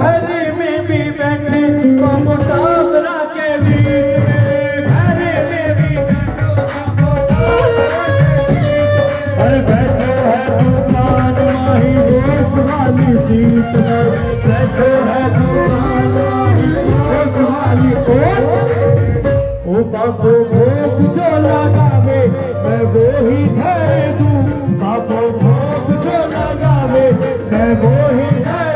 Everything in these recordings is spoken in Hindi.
घर में भी बैठे तो मुसाफरा के बीच में, घर में भी अरे बैठे है दुकान माही रोज वाली सीट में, बैठे है दुकान माही रोज वाली ओ बाबू भोग जो लगावे मैं वो ही धर दूं, बाबू भोग जो लगावे मैं वो ही धर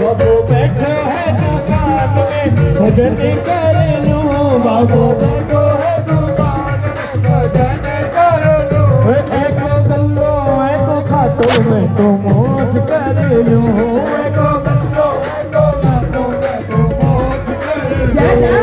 बाबू बैठो है दुकान में भजन कर लूं, बाबू बैठो है दुकान में भजन कर लूं, एको गल्लो एको खातो मैं तो मौज कर लूं, एको गल्लो एको खातो मैं तो मौज कर लूं।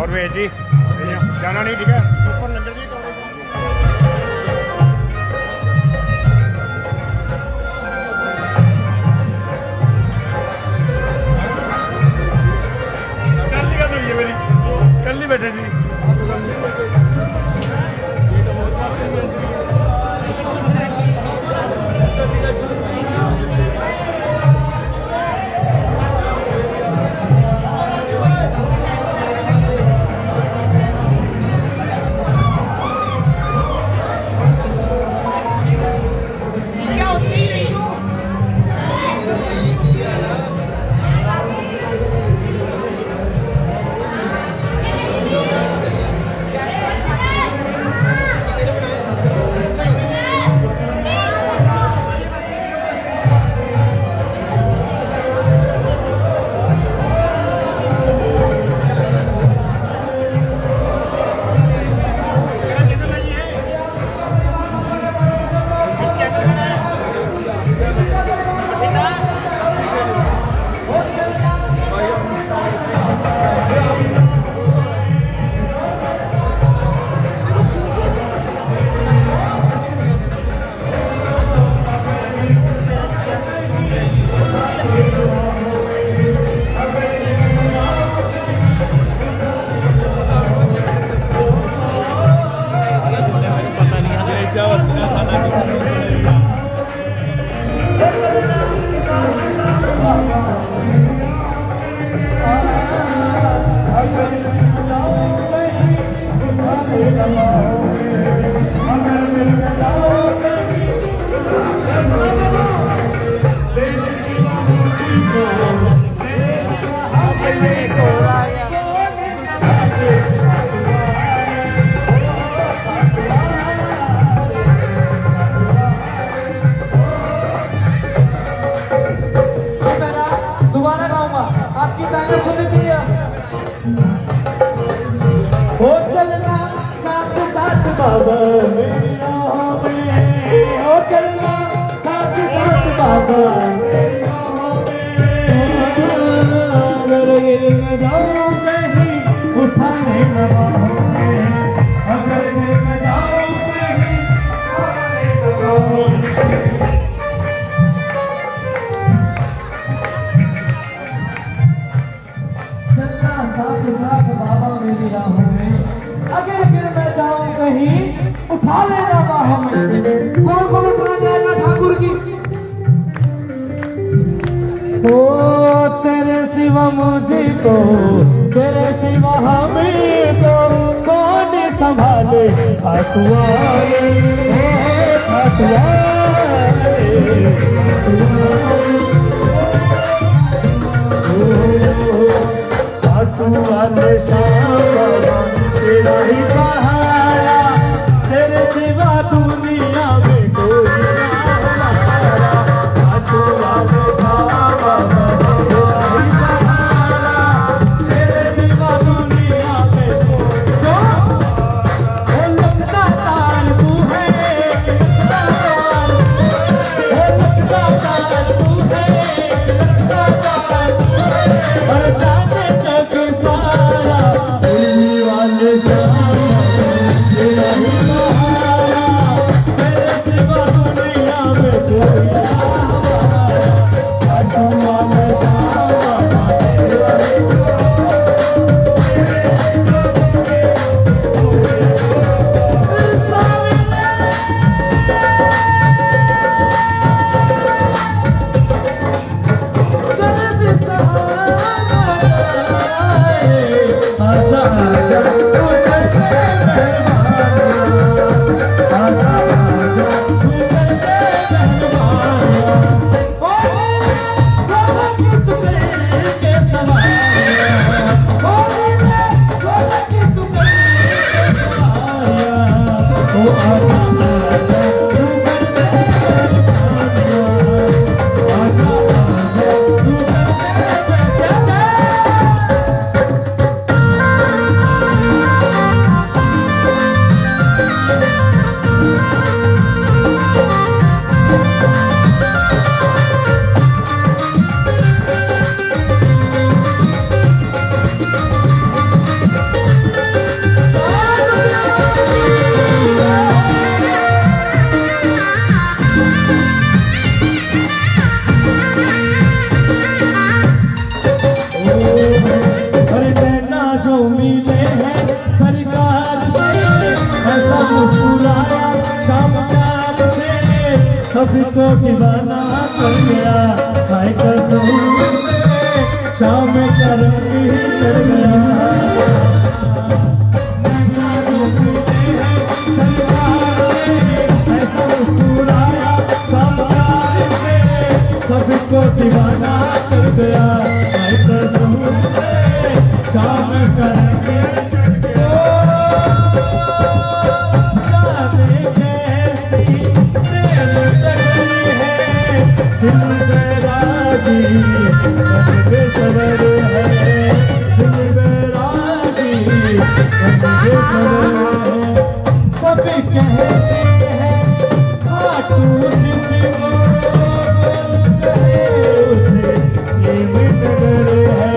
और वे जी जाना नहीं, ठीक है ऊपर लंगर जी कल ही बैठे जी। चलना साथ साथ बाबा अगर गिर में जाऊं कहीं उठा लेना बाहों में अगर गिर में जाऊं कहीं उठा लेना बाहों में चलना साथ साथ बाबा मेरी राहों में अगर गिर मैं जाऊं कहीं उठा लेना बाहों में कौन कौन उठा जाएगा ठाकुर की ओ तेरे सिवा मुझे को तेरे सिवा हमें को कौन संभाले खाटुआरे ओ खाटुआरे खाटुआरे शाम तेरा ही सहारा तेरे सिवा दुनिया में कोई ना हमारा खाटुआरे सबको दीवाना कर गया भाई कसम शाम करके चल गया ऐसा मुस्कुराया सबको दीवाना कर गया भाई कसम शाम करके सभी कहते हैं खाटू जिसको कहे उसे नगर है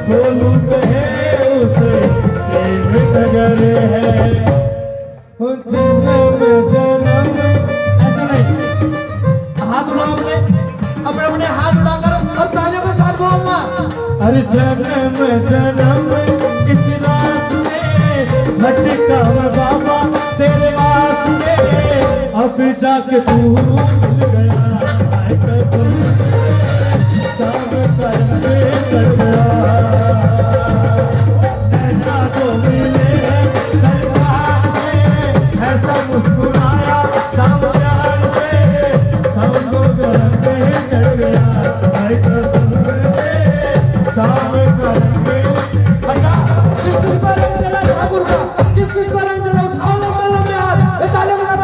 बोलू कहे उसे नगर है जन्म जन्म ऐसा नहीं हाथ उठाओ अपने अपने हाथ उठाकर और तालियों के साथ बोलना अरे जन्म जन्म इस रास्ते भटका मैं बाबा तेरे वास्ते अब जाके तू मिल गया शाम करके कर गया ऐसा तो मिले दरबार में ऐसा मुस्कुराया शाम प्यार से सबको गरम पे चढ़ गया शाम करके बता किस पर रंग चला ठाकुर का किस पर रंग चला उठाओ लो में हाथ तालियों के साथ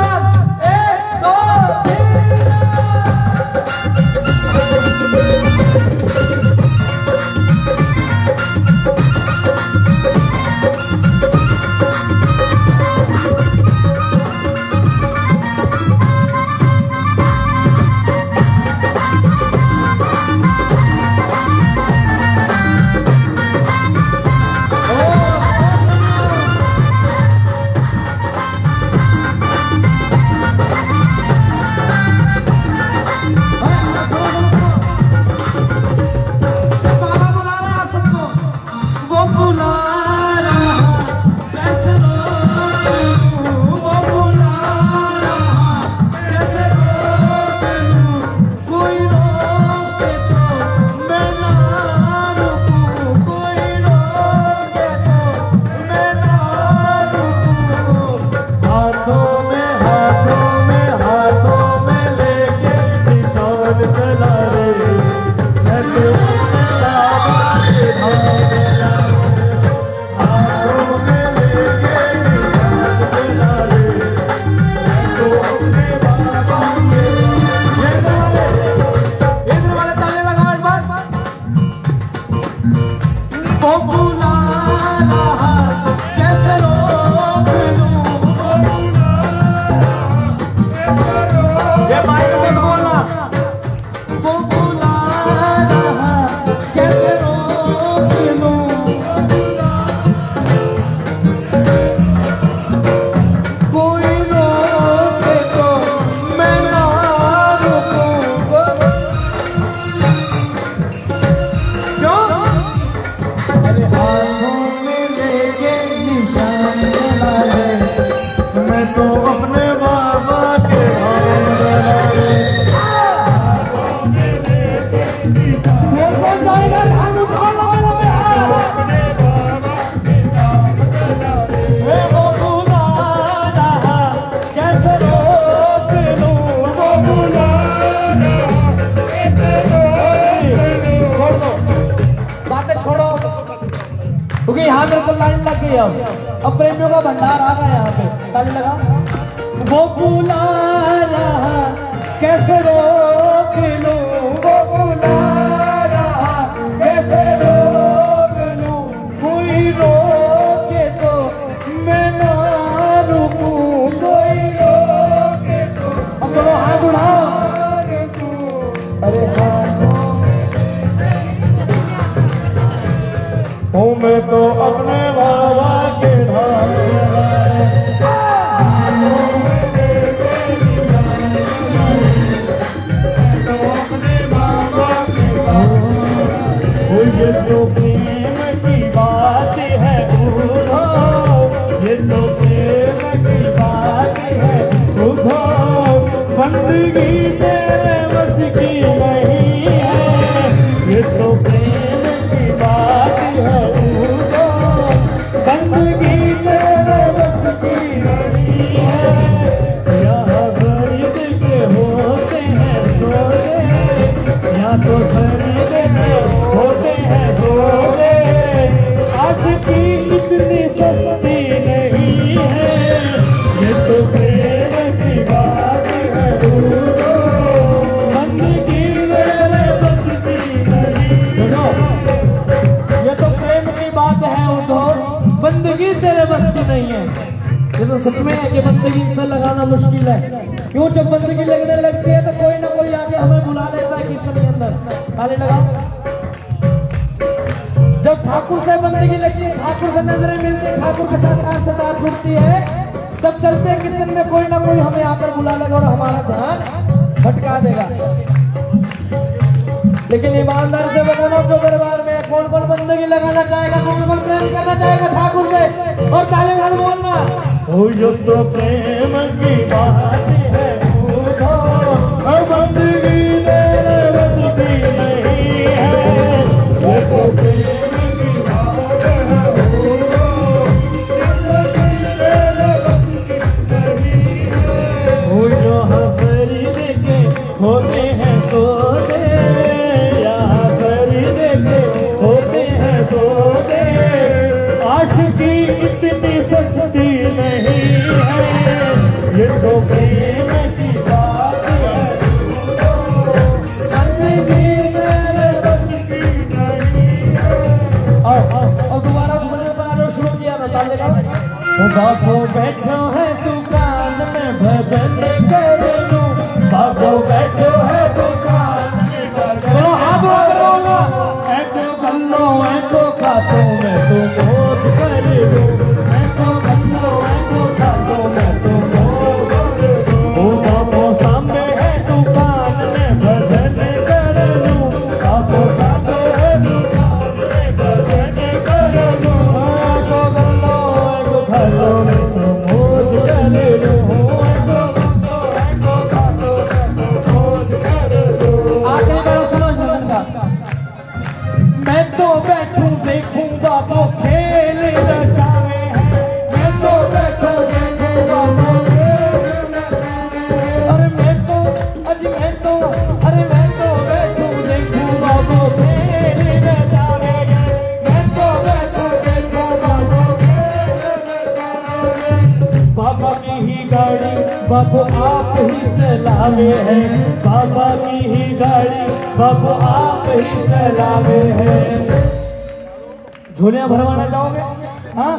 1 2 3 देखो लाइन लग गई। अब प्रेमियों का भंडार आ गया यहाँ पे, ताली लगा। वो बुला रहा कैसे रोक लूं, वो बुला रहा कैसे रोक लूं, कोई रोके तो मैं ना रुकूं, कोई रोके तो। हम दोनों हाथ उठाओ, अरे हूँ मैं तो अपने बाबा के धाम ये तो प्रेम की बात है, ये तो प्रेम की बात है, बंदगी तेरे बस की नहीं है, ये तो प्रेम की बात है, बंदगी तेरे बस की नहीं है। यहाँ खरीद के होते हैं सोते, यहाँ तो खरीद के होते हैं सोते, आशिकी इतनी सस्ती नहीं है, ये तो प्रेम की बात है, बंदगी तेरे बस की नहीं। ये तो प्रेम की बात है उद्धव, बंदगी तेरे बस की नहीं है। ये तो सच में है कि बंदगी से लगाना मुश्किल है। क्यों? जब बंदगी लगने लगती है तो कोई ना कोई आके हमें बुला लेता है कीर्तन के अंदर। ताली लगाओ। जब ठाकुर से बंदगी लगती है, ठाकुर से नजरें मिलती है, ठाकुर के साथ आंख से तार छूटती है, तब चलते कीर्तन में कोई ना कोई हमें आकर बुला लेगा और हमारा ध्यान भटका देगा। लेकिन ईमानदार से बताना, जो दरबार में कौन कौन बंदगी लगाना चाहेगा, कौन कौन प्रेम करना चाहेगा ठाकुर से, और ताली बजा बोलना। ओ यो तो प्रेम की बात है, बंदगी तेरे बस की नहीं है, ये तो प्रेम की बात है, तेरे बस की नहीं है। ओ जो खरीद के होते हैं सोते, यहाँ खरीद के होते हैं सोते, आशिकी इतनी सस्ती नहीं है, ये तो प्रेम की बात है, बंदगी तेरे बस की नहीं है। और दोबारा बनाना शुरू किया, बता देगा। बाबू बैठो है दुकान में भजन कर लूं, बाबू बैठो है दुकान में भजन, हाथ बोलो ऐको कल्लो ऐको खातो मैं तो मोद कर लूं, ऐको कल्लो ऐको खातो मैं तो मोद कर लूं। बाबू सामने है दुकान में भजन कर लूं, बाबू सामने है दुकान में भजन कर लूं, ऐको कल्लो ऐको खातो मैं तो मोद कर लूं, ऐको खातो मैं तो मोद कर लूं। आखिरी बार सुनो भजन का। मैं तो बैठूं देखूं बाबू खेल रचावे हैं, मैं तो बैठूं देखूं बाबू खेल रचावे हैं, अरे मैं तो अरे मैं तो बैठूं देखूं बाबू खेल रचावे हैं, मैं तो बैठूं देखूं बाबू खेल रचावे हैं। बाबा की ही गाड़ी बाबू आप ही चलावे हैं, बाबा की ही गाड़ी बाबू आप ही चलावे हैं। झोलियां भरवाना चाहोगे? हाँ,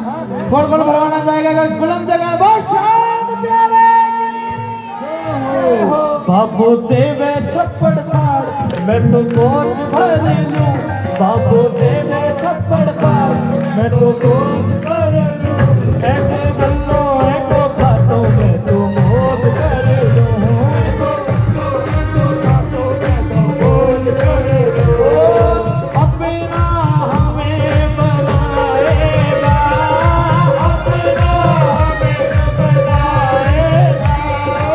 कौन कौन भरवाना चाहेगा? बुलंद जगह बहुत शाम प्यारे बाबू देवे छप्पड़ फाड़ मैं तो कोच भर लूं, बाबू देवे छप्पड़ फाड़ मैं तो कोच भर लूं, ऐको गल्लो ऐको खातो मैं तो मोद कर लूं, ऐको गल्लो ऐको खातो मैं तो मोद कर लूं। अपना हमें बनाएगा, अपना हमें बनाएगा,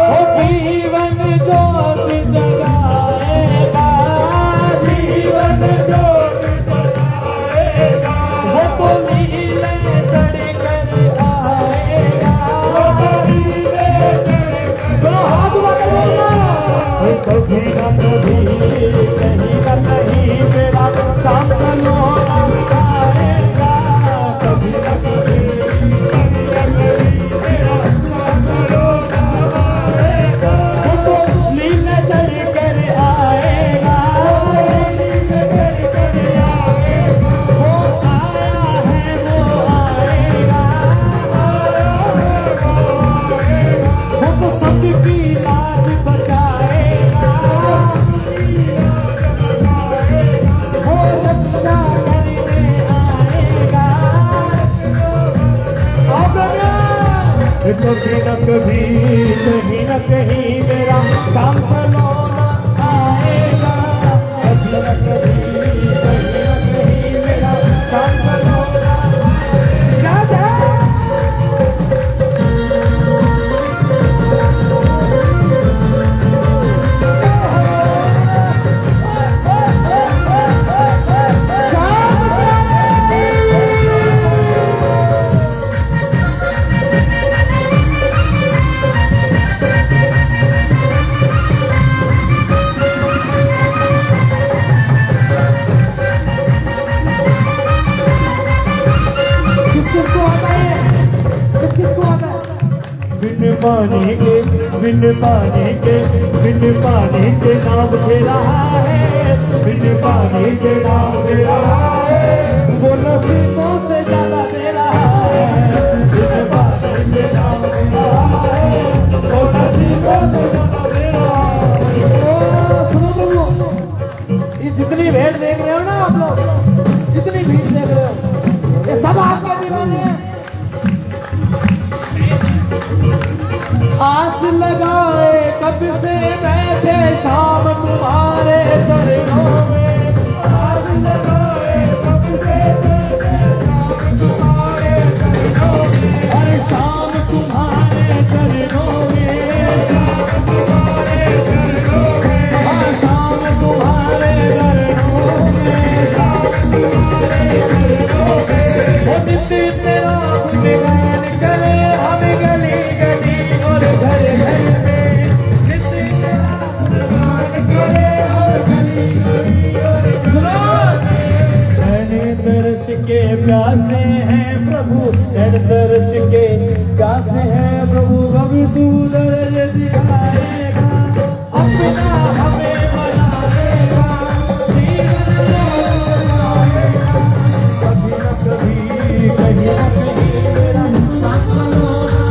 वो जीवन ज्योत जगाएगा, जीवन ज्योत जगाएगा, वो तो नीले चढ़ कर आएगा, वो तो नीले चढ़ कर हाथ लगा बोलना, कभी ना कभी कहीं ना कहीं मेरा सामना आएगा, कभी शाम सलोना आएगा कभी न कभी, कहीं न कहीं मेरा शाम सलोना आएगा। बिन पानी के, बिन पानी के, बिन पानी के नाम दे रहा है, बिन पानी के नाम दे रहा है, वो नसीबों से ज्यादा दे रहा है, बिन पानी के नाम दे रहा है, वो नसीबों से ज्यादा दे रहा है। सुनो, ये जितनी भीड़ देख रहे हो ना आप लोग, जितनी भीड़ देख रहे हो, ये सब आपके दीवाने हैं। आस लगाए कब से बैठे शाम तुम्हारे चरणों में, आस लगाए कब से बैठे शाम तुम्हारे चरणों में, हर शाम तुम्हारे चरणों में, शाम तुम्हारे चरणों में, हर शाम तुम्हारे चरणों में, शाम तुम्हारे चरणों में, वो नित्य तेरा गुणगान करे हम गली गली और घर घर में, नित्य तेरा गुणगान करे हम गली गली और घर में। मैंने दर्श के प्यासे हैं प्रभु, मैंने दर्श के प्यासे हैं प्रभु, कभी तू दर्श दिखाएगा, अपना हमें बनाएगा, जीवन बनाएगा, कभी न कभी, कहीं न कहीं मेरा शाम सलोना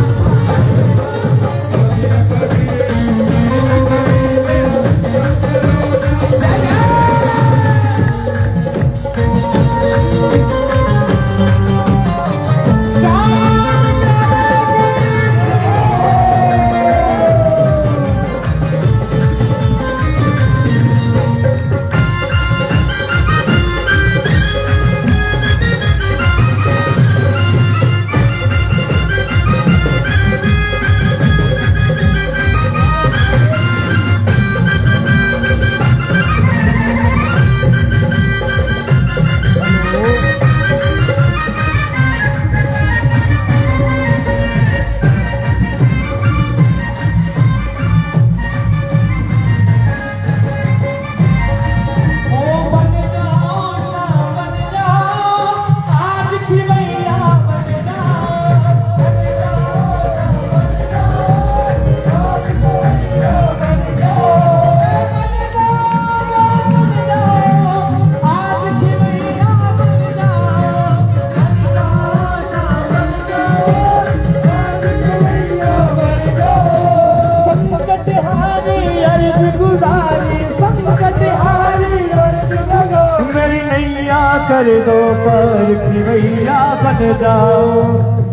कर दो पर की भैया बन जाओ,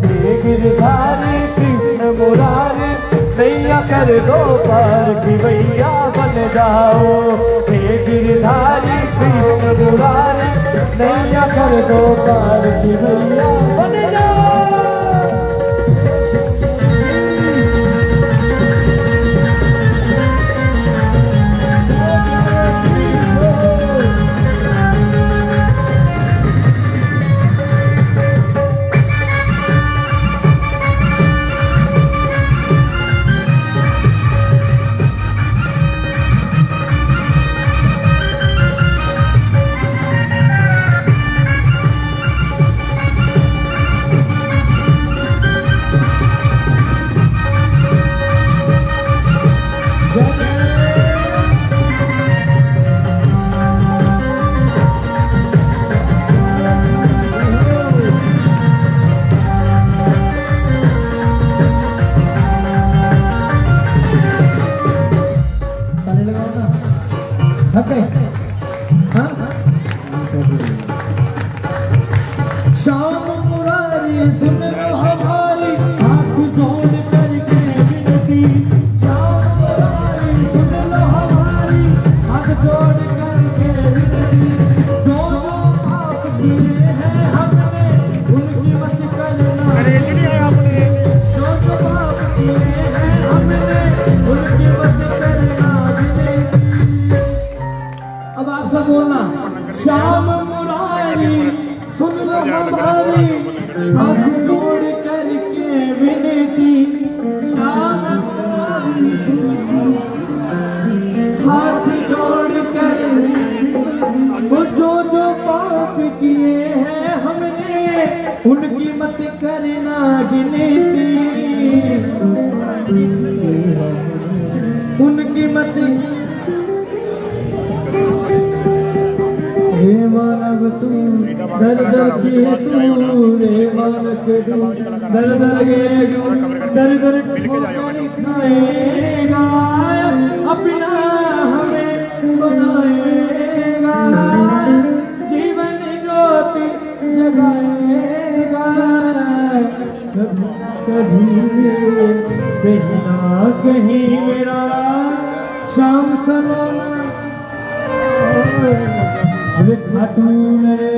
हे गिरधारी कृष्ण मुरारी, नैया कर दो पर की भैया बन जाओ, हे गिरधारी कृष्ण मुरारी, नैया कर दो पर की भैया बन जाओ। श्याम मुरारी सुन लो हमारी हाथ जोड़ करके विनती, श्याम मुरारी सुन हमारी हाथ जोड़ करके विनती शाम हाथ जोड़ कर वो जो पाप किए हैं हमने उनकी मत करना गिनती उनकी मत हे मानव तू दर दर की तू रे मानव तू दर दर के दर दर खाएगा अपना हमें बनाएगा जीवन ज्योति जगाएगा कभी कहीं ना कहीं मेरा शाम सलोना खाटू मेरे